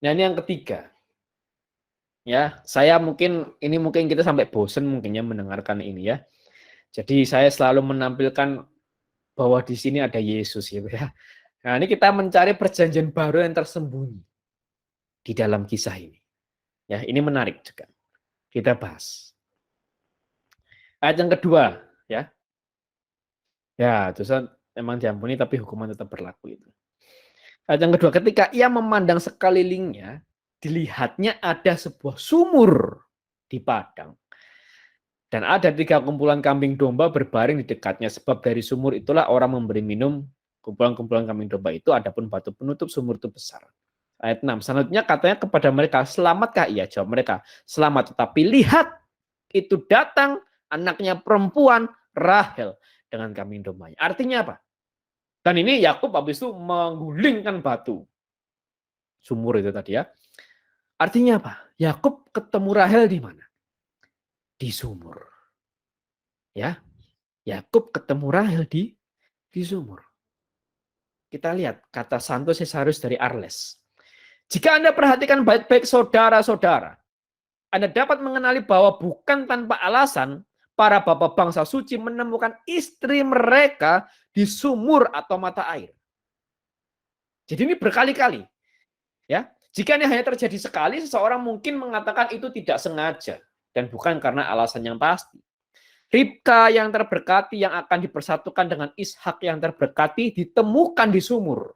Nah, ini yang ketiga. Ya, saya mungkin kita sampai bosen mungkinnya mendengarkan ini ya. Jadi saya selalu menampilkan bahwa di sini ada Yesus gitu ya. Nah, ini kita mencari perjanjian baru yang tersembunyi di dalam kisah ini. Ya, ini menarik juga. Kita bahas. Ayat yang kedua, ya. Ya, dosa memang diampuni tapi hukuman tetap berlaku itu. Ayat yang kedua, ketika ia memandang sekelilingnya, dilihatnya ada sebuah sumur di padang. Dan ada 3 kumpulan kambing domba berbaring di dekatnya, sebab dari sumur itulah orang memberi minum. Kumpulan-kumpulan kambing domba itu adapun batu penutup sumur itu besar. Ayat 6, selanjutnya katanya kepada mereka, selamatkah ia? Jawab mereka, selamat, tetapi lihat, itu datang anaknya perempuan Rahel dengan kambing dombanya. Artinya apa? Dan ini Yakub habis itu menggulingkan batu sumur itu tadi ya. Artinya apa? Yakub ketemu Rahel di mana? Di sumur. Ya, Yakub ketemu Rahel di sumur. Kita lihat kata Santo Cesarius dari Arles. Jika Anda perhatikan baik-baik saudara-saudara, Anda dapat mengenali bahwa bukan tanpa alasan para bapak bangsa suci menemukan istri mereka di sumur atau mata air. Jadi ini berkali-kali. Ya, jika ini hanya terjadi sekali, seseorang mungkin mengatakan itu tidak sengaja dan bukan karena alasan yang pasti. Ribka yang terberkati yang akan dipersatukan dengan Ishak yang terberkati ditemukan di sumur.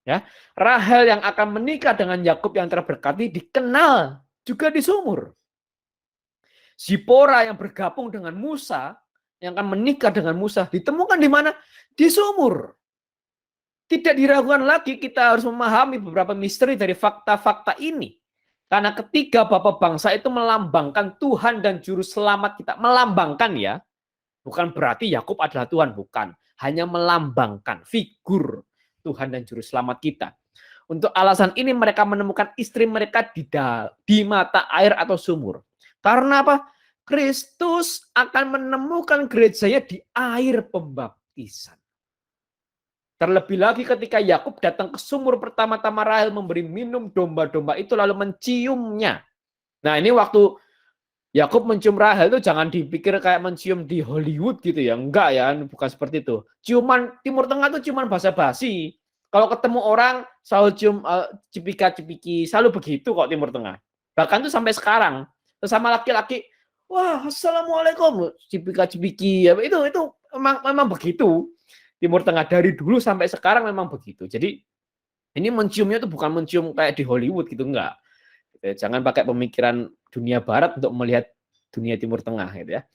Ya, Rahel yang akan menikah dengan Yakub yang terberkati dikenal juga di sumur. Zipora yang bergabung dengan Musa yang akan menikah dengan Musa ditemukan di mana? Di sumur. Tidak diragukan lagi, kita harus memahami beberapa misteri dari fakta-fakta ini. Karena ketiga bapak bangsa itu melambangkan Tuhan dan juru selamat kita. Melambangkan ya. Bukan berarti Yakub adalah Tuhan, bukan. Hanya melambangkan figur Tuhan dan juru selamat kita. Untuk alasan ini mereka menemukan istri mereka di mata air atau sumur. Karena apa? Kristus akan menemukan gerejanya di air pembaptisan. Terlebih lagi ketika Yakub datang ke sumur pertama-tama Rahel memberi minum domba-domba itu lalu menciumnya. Nah, ini waktu Yakub mencium Rahel itu jangan dipikir kayak mencium di Hollywood gitu ya. Enggak ya, bukan seperti itu. Ciuman Timur Tengah itu ciuman basa-basi. Kalau ketemu orang selalu cium cipika-cipiki, selalu begitu kok Timur Tengah. Bahkan tuh sampai sekarang sesama laki-laki, wah, assalamualaikum, cipika-cipiki. Itu memang begitu. Timur Tengah dari dulu sampai sekarang memang begitu. Jadi ini menciumnya itu bukan mencium kayak di Hollywood gitu, enggak. Jangan pakai pemikiran dunia barat untuk melihat dunia Timur Tengah gitu ya.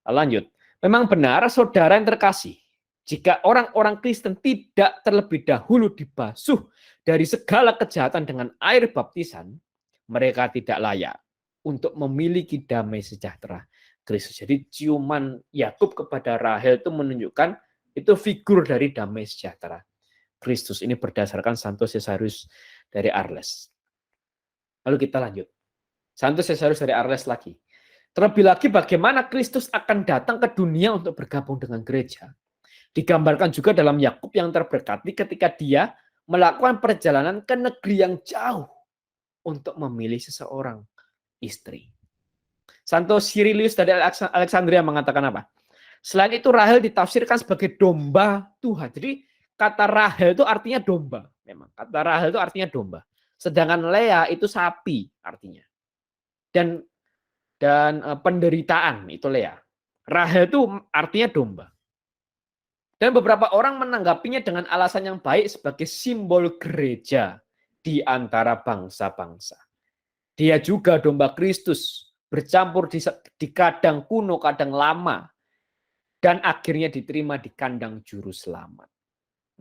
Lanjut. Memang benar saudara yang terkasih, jika orang-orang Kristen tidak terlebih dahulu dibasuh dari segala kejahatan dengan air baptisan, mereka tidak layak untuk memiliki damai sejahtera Kristus. Jadi ciuman Yakub kepada Rahel itu menunjukkan itu figur dari damai sejahtera Kristus. Ini berdasarkan Santo Cesarius dari Arles. Lalu kita lanjut. Santo Cesarius dari Arles lagi. Terlebih lagi bagaimana Kristus akan datang ke dunia untuk bergabung dengan gereja. Digambarkan juga dalam Yakub yang terberkati ketika dia melakukan perjalanan ke negeri yang jauh untuk memilih seseorang istri. Santo Cyrilius dari Alexandria mengatakan apa? Selain itu Rahel ditafsirkan sebagai domba Tuhan. Jadi kata Rahel itu artinya domba. Memang kata Rahel itu artinya domba. Sedangkan Lea itu sapi artinya. Dan penderitaan itu Lea. Rahel itu artinya domba. Dan beberapa orang menanggapinya dengan alasan yang baik sebagai simbol gereja di antara bangsa-bangsa. Dia juga domba Kristus bercampur di kadang kuno, kadang lama. Dan akhirnya diterima di kandang juru selamat.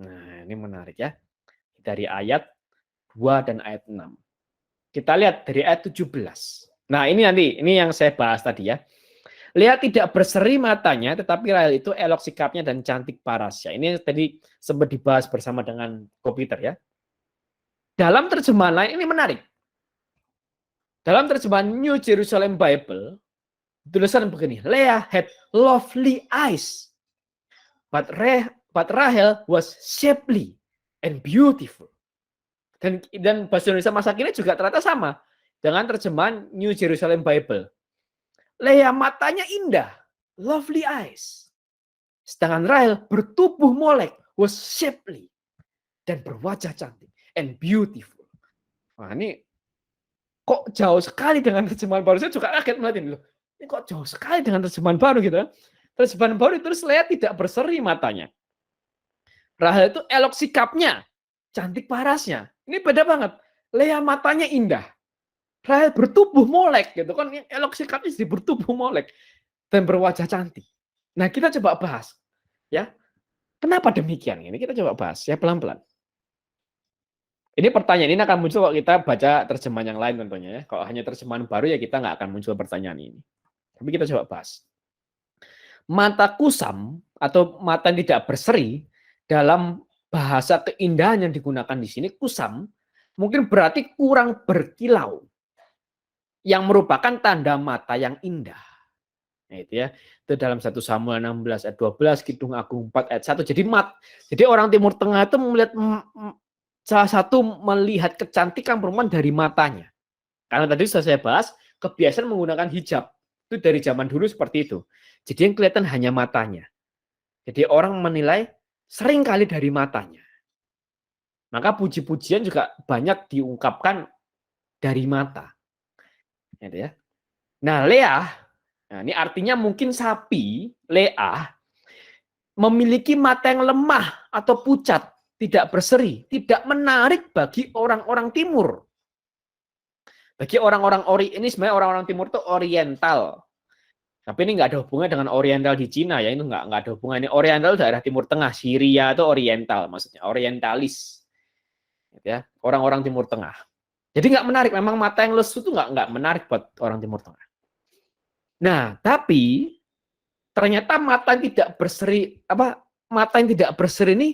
Nah, ini menarik ya. Dari ayat 2 dan ayat 6. Kita lihat dari ayat 17. Nah, ini yang saya bahas tadi ya. Lihat tidak berseri matanya, tetapi Rahel itu elok sikapnya dan cantik parasnya. Ini tadi sempat dibahas bersama dengan Kopiter ya. Dalam terjemahan lain, ini menarik. Dalam terjemahan New Jerusalem Bible, tulisan begini, Leah had lovely eyes, but Rahel was shapely and beautiful. Dan bahasa Indonesia masa kini juga ternyata sama dengan terjemahan New Jerusalem Bible. Lea matanya indah, lovely eyes. Sedangkan Rahel bertubuh molek, was shapely, dan berwajah cantik and beautiful. Nah, ini kok jauh sekali dengan terjemahan baru. Saya juga kaget melihat loh. Ini kok jauh sekali dengan terjemahan baru gitu. Terjemahan baru itu Lea tidak berseri matanya. Rahel itu elok sikapnya, cantik parasnya. Ini beda banget. Lea matanya indah. Rahel bertubuh molek gitu kan, elok sikapnya jadi bertubuh molek dan berwajah cantik. Nah, kita coba bahas ya. Kenapa demikian? Ini kita coba bahas ya pelan-pelan. Ini pertanyaan ini akan muncul kalau kita baca terjemahan yang lain tentunya ya. Kalau hanya terjemahan baru ya kita nggak akan muncul pertanyaan ini. Tapi kita coba bahas. Mata kusam atau mata yang tidak berseri dalam bahasa keindahan yang digunakan di sini, kusam, mungkin berarti kurang berkilau, yang merupakan tanda mata yang indah. Nah, itu ya. Itu dalam 1 Samuel 16 ayat 12, Kidung Agung 4 ayat 1. Jadi orang Timur Tengah itu melihat salah satu melihat kecantikan perempuan dari matanya. Karena tadi sudah saya bahas, kebiasaan menggunakan hijab. Itu dari zaman dulu seperti itu. Jadi yang kelihatan hanya matanya. Jadi orang menilai sering kali dari matanya. Maka puji-pujian juga banyak diungkapkan dari mata. Gitu ya. Nah, Lea, nah ini artinya mungkin sapi, Lea, memiliki mata yang lemah atau pucat, tidak berseri, tidak menarik bagi orang-orang timur. Bagi orang-orang ini sebenarnya orang-orang timur itu oriental. Tapi ini nggak ada hubungannya dengan oriental di Cina ya, itu nggak ada hubungannya. Oriental daerah Timur Tengah, Syria itu oriental maksudnya, orientalis. Ya, orang-orang Timur Tengah. Jadi nggak menarik, memang mata yang lesu itu nggak menarik buat orang Timur Tengah. Nah, tapi ternyata mata yang tidak berseri, mata yang tidak berseri ini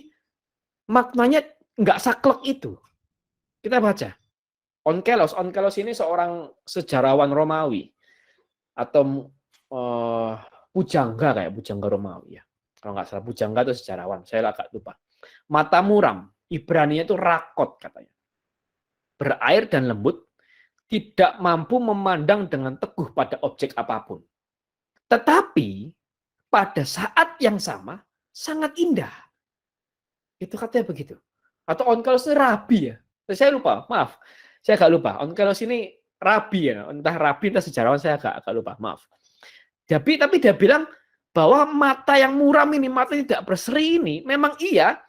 maknanya nggak saklek itu. Kita baca. Onkelos ini seorang sejarawan Romawi atau pujangga Romawi ya. Kalau nggak salah pujangga itu sejarawan, saya agak lupa. Mata muram, Ibraninya itu rakot katanya. Berair dan lembut, tidak mampu memandang dengan teguh pada objek apapun. Tetapi pada saat yang sama sangat indah. Itu katanya begitu. Atau onkelos ini rabi ya. Saya lupa, maaf. Saya agak lupa. Onkelos ini rabi ya. Entah rabi, entah sejarawan, saya agak lupa, maaf. Tapi dia bilang bahwa mata yang muram ini, mata yang tidak berseri ini, memang iya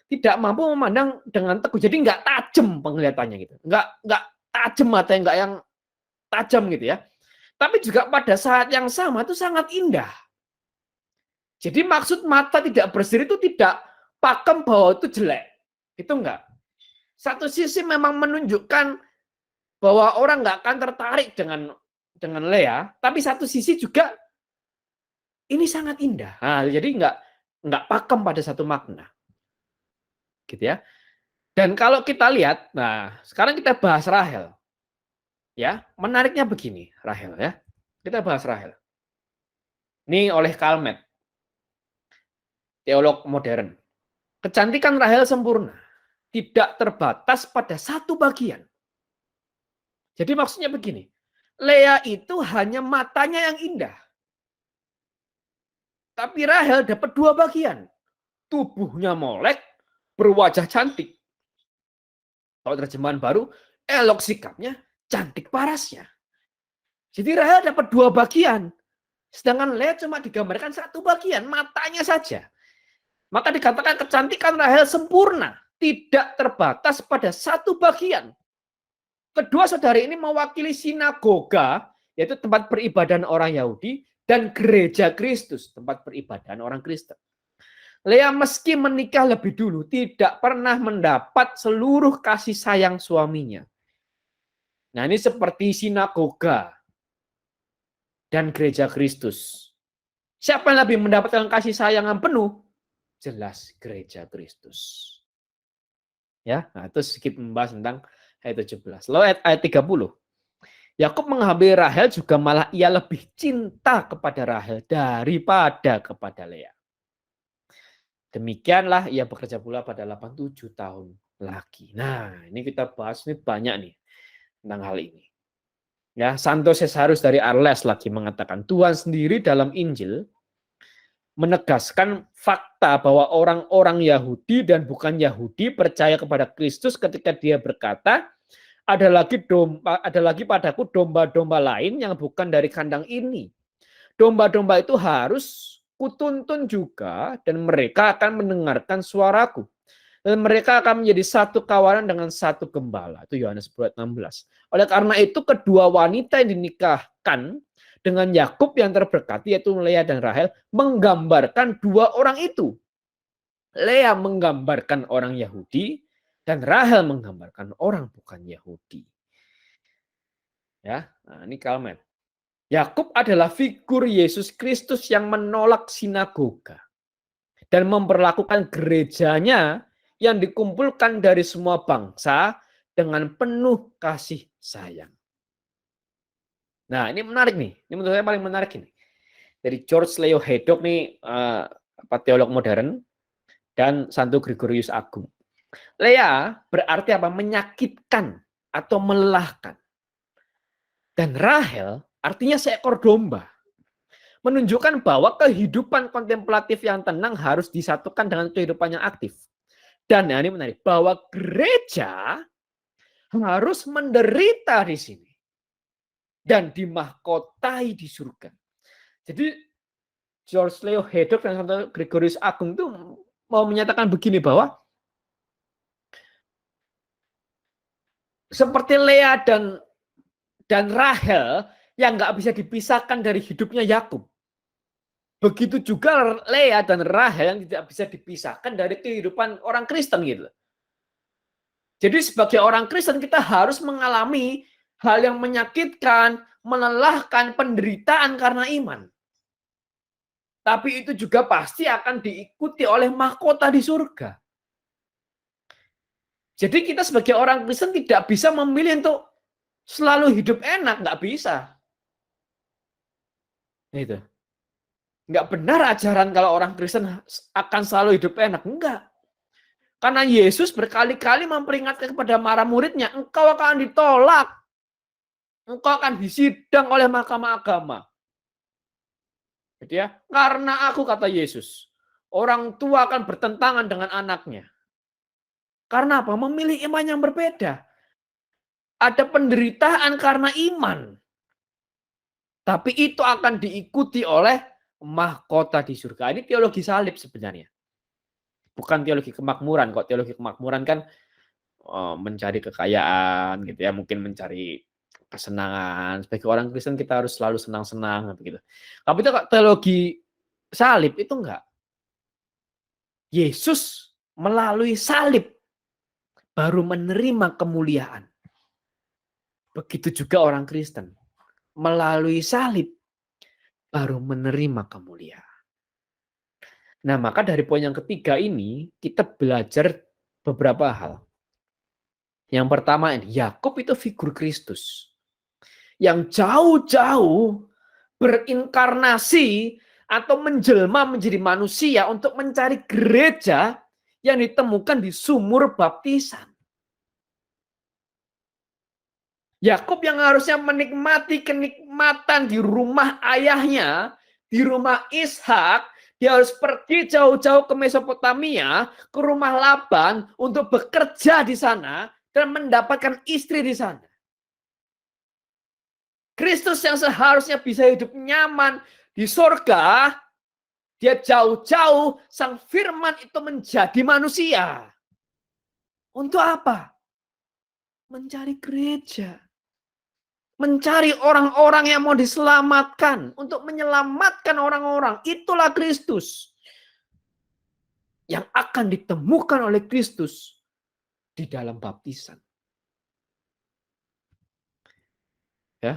tidak mampu memandang dengan teguh. Jadi nggak tajam penglihatannya gitu. Nggak tajam mata yang tajam gitu ya. Tapi juga pada saat yang sama itu sangat indah. Jadi maksud mata tidak berseri itu tidak pakem bahwa itu jelek. Itu enggak. Satu sisi memang menunjukkan bahwa orang nggak akan tertarik dengan Lea, tapi satu sisi juga ini sangat indah. Nah, jadi nggak pakem pada satu makna. Gitu ya. Dan kalau kita lihat, nah sekarang kita bahas Rahel. Ya, menariknya begini, Rahel ya. Kita bahas Rahel. Ini oleh Calmet, teolog modern. Kecantikan Rahel sempurna, tidak terbatas pada satu bagian. Jadi maksudnya begini, Lea itu hanya matanya yang indah. Tapi Rahel dapat dua bagian. Tubuhnya molek, berwajah cantik. Kalau terjemahan baru, elok sikapnya, cantik parasnya. Jadi Rahel dapat dua bagian. Sedangkan Lea cuma digambarkan satu bagian, matanya saja. Maka dikatakan kecantikan Rahel sempurna, tidak terbatas pada satu bagian. Kedua saudari ini mewakili sinagoga, yaitu tempat peribadahan orang Yahudi, dan gereja Kristus, tempat peribadahan orang Kristen. Lea meski menikah lebih dulu, tidak pernah mendapat seluruh kasih sayang suaminya. Nah, ini seperti sinagoga dan gereja Kristus. Siapa yang lebih mendapatkan kasih sayang yang penuh? Jelas gereja Kristus. Ya, nah itu sedikit membahas tentang ayat 17. Lalu ayat 30. Yakub mengambil Rahel juga malah ia lebih cinta kepada Rahel daripada kepada Lea. Demikianlah ia bekerja pula pada 87 tahun lagi. Nah, ini kita bahas ini banyak nih tentang hal ini. Ya, Santo Cesarus dari Arles lagi mengatakan Tuhan sendiri dalam Injil menegaskan fakta bahwa orang-orang Yahudi dan bukan Yahudi percaya kepada Kristus ketika dia berkata, ada lagi padaku domba-domba lain yang bukan dari kandang ini. Domba-domba itu harus kutuntun juga dan mereka akan mendengarkan suaraku. Dan mereka akan menjadi satu kawanan dengan satu gembala. Itu Yohanes 16. Oleh karena itu kedua wanita yang dinikahkan dengan Yakub yang terberkati yaitu Lea dan Rahel menggambarkan dua orang itu. Lea menggambarkan orang Yahudi dan Rahel menggambarkan orang bukan Yahudi. Ya, nah ini Kalmet. Yakub adalah figur Yesus Kristus yang menolak sinagoga dan memperlakukan gerejanya yang dikumpulkan dari semua bangsa dengan penuh kasih sayang. Nah, ini menarik nih. Ini menurut saya paling menarik ini. Dari George Leo Haydock nih, teolog modern, dan Santo Gregorius Agung. Lea berarti apa? Menyakitkan atau melelahkan. Dan Rahel artinya seekor domba. Menunjukkan bahwa kehidupan kontemplatif yang tenang harus disatukan dengan kehidupan yang aktif. Dan ini menarik, bahwa gereja harus menderita di sini. Dan dimahkotai di surga. Jadi George Leo Haydock dan Santo Gregorius Agung itu mau menyatakan begini bahwa seperti Lea dan Rahel yang nggak bisa dipisahkan dari hidupnya Yakub. Begitu juga Lea dan Rahel yang tidak bisa dipisahkan dari kehidupan orang Kristen gitu. Jadi sebagai orang Kristen kita harus mengalami hal yang menyakitkan, melelahkan, penderitaan karena iman. Tapi itu juga pasti akan diikuti oleh mahkota di surga. Jadi kita sebagai orang Kristen tidak bisa memilih untuk selalu hidup enak, nggak bisa. Itu. Nggak benar ajaran kalau orang Kristen akan selalu hidup enak. Enggak. Karena Yesus berkali-kali memperingatkan kepada para muridnya, engkau akan ditolak. Engkau akan disidang oleh mahkamah agama. Jadi ya, karena aku, kata Yesus, orang tua akan bertentangan dengan anaknya. Karena apa? Memilih iman yang berbeda. Ada penderitaan karena iman. Tapi itu akan diikuti oleh mahkota di surga. Ini teologi salib sebenarnya. Bukan teologi kemakmuran. Kok teologi kemakmuran kan mencari kekayaan gitu ya, mungkin mencari kesenangan. Sebagai orang Kristen kita harus selalu senang-senang begitu. Tapi itu teologi salib itu enggak. Yesus melalui salib baru menerima kemuliaan. Begitu juga orang Kristen. Melalui salib baru menerima kemuliaan. Nah, maka dari poin yang ketiga ini kita belajar beberapa hal. Yang pertama ini, Yakub itu figur Kristus yang jauh-jauh berinkarnasi atau menjelma menjadi manusia untuk mencari gereja yang ditemukan di sumur baptisan. Yakub yang harusnya menikmati kenikmatan di rumah ayahnya, di rumah Ishak, dia harus pergi jauh-jauh ke Mesopotamia, ke rumah Laban untuk bekerja di sana dan mendapatkan istri di sana. Kristus yang seharusnya bisa hidup nyaman di surga, dia jauh-jauh, sang firman itu menjadi manusia. Untuk apa? Mencari gereja. Mencari orang-orang yang mau diselamatkan. Untuk menyelamatkan orang-orang. Itulah Kristus. Yang akan ditemukan oleh Kristus di dalam baptisan. Ya.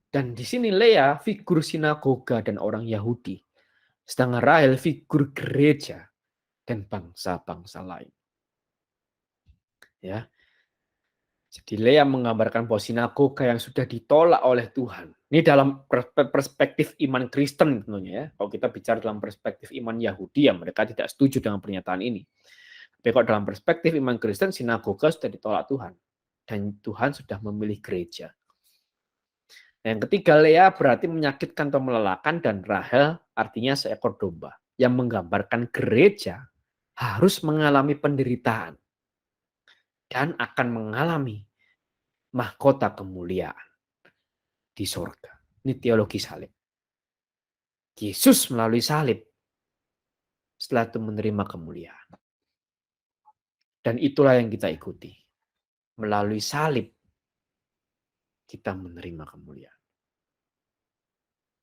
Dan di sini Lea figur sinagoga dan orang Yahudi. Sedangkan Rahel figur gereja dan bangsa-bangsa lain. Ya. Jadi Lea menggambarkan bahwa sinagoga yang sudah ditolak oleh Tuhan. Ini dalam perspektif iman Kristen tentunya ya. Kalau kita bicara dalam perspektif iman Yahudi, ya mereka tidak setuju dengan pernyataan ini. Tapi kok dalam perspektif iman Kristen, sinagoga sudah ditolak Tuhan. Dan Tuhan sudah memilih gereja. Yang ketiga, Lea berarti menyakitkan atau melelahkan, dan Rahel artinya seekor domba. Yang menggambarkan gereja harus mengalami penderitaan. Dan akan mengalami mahkota kemuliaan di surga. Ini teologi salib. Yesus melalui salib setelah itu menerima kemuliaan. Dan itulah yang kita ikuti. Melalui salib kita menerima kemuliaan.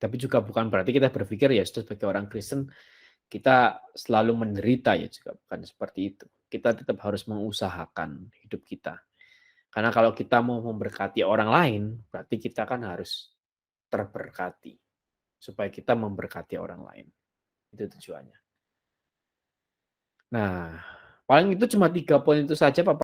Tapi juga bukan berarti kita berpikir ya sebagai orang Kristen kita selalu menderita, ya juga bukan seperti itu. Kita tetap harus mengusahakan hidup kita. Karena kalau kita mau memberkati orang lain, berarti kita kan harus terberkati. Supaya kita memberkati orang lain. Itu tujuannya. Nah, paling itu cuma 3 poin itu saja, Pak.